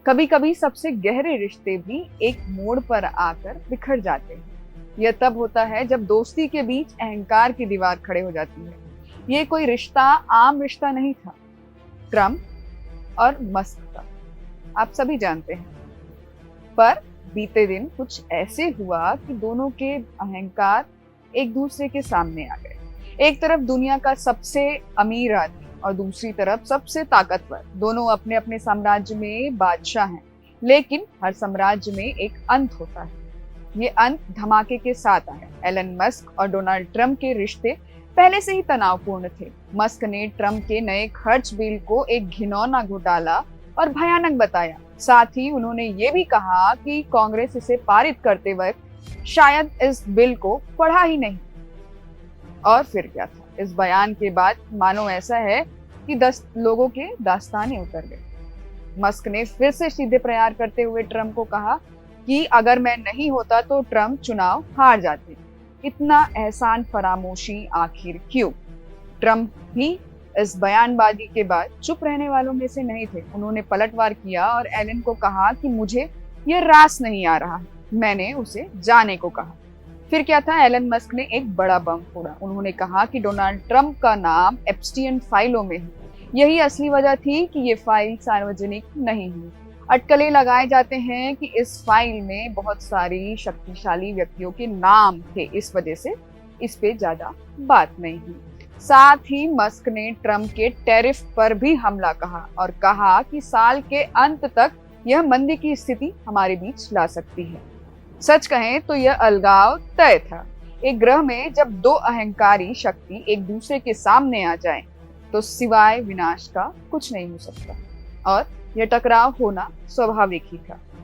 कभी कभी सबसे गहरे रिश्ते भी एक मोड़ पर आकर बिखर जाते हैं। यह तब होता है जब दोस्ती के बीच अहंकार की दीवार खड़े हो जाती है। ये कोई रिश्ता आम रिश्ता नहीं था, ट्रम्प और मस्क का, आप सभी जानते हैं। पर बीते दिन कुछ ऐसे हुआ कि दोनों के अहंकार एक दूसरे के सामने आ गए। एक तरफ दुनिया का सबसे अमीर आदमी और दूसरी तरफ सबसे ताकतवर, दोनों अपने अपने साम्राज्य में बादशाह हैं। लेकिन हर साम्राज्य में एक अंत होता है। ये अंत धमाके के साथ आया। एलन मस्क और डोनाल्ड ट्रंप के रिश्ते पहले से ही तनावपूर्ण थे। मस्क ने ट्रंप के नए खर्च बिल को एक घिनौना घोटाला और भयानक बताया। साथ ही उन्होंने ये भी कहा कि कांग्रेस इसे पारित करते वक्त शायद इस बिल को पढ़ा ही नहीं। और फिर क्या था, इस बयान के बाद मानो ऐसा है कि 10 लोगों के दास्ताने उतर गए। मस्क ने फिर से सीधे प्रहार करते हुए ट्रंप को कहा कि अगर मैं नहीं होता तो ट्रंप चुनाव हार जाते। इतना एहसान फरामोशी आखिर क्यों? ट्रंप भी इस बयानबाजी के बाद चुप रहने वालों में से नहीं थे। उन्होंने पलटवार किया और एलन को कहा कि मुझे यह रास नहीं आ रहा, मैंने उसे जाने को कहा। फिर क्या था, एलन मस्क ने एक बड़ा बम फोड़ा। उन्होंने कहा कि डोनाल्ड ट्रंप का नाम एप्स्टीन फाइलों में है। यही असली वजह थी कि ये फाइल सार्वजनिक नहीं हुई। अटकलें लगाए जाते हैं कि इस फाइल में बहुत सारी शक्तिशाली व्यक्तियों के नाम थे, इस वजह से इस पे ज्यादा बात नहीं हुई। साथ ही मस्क ने ट्रंप के टैरिफ पर भी हमला कहा और कहा कि साल के अंत तक यह मंदी की स्थिति हमारे बीच ला सकती है। सच कहें तो यह अलगाव तय था। एक ग्रह में जब दो अहंकारी शक्ति एक दूसरे के सामने आ जाएं, तो सिवाय विनाश का कुछ नहीं हो सकता और यह टकराव होना स्वाभाविक ही था।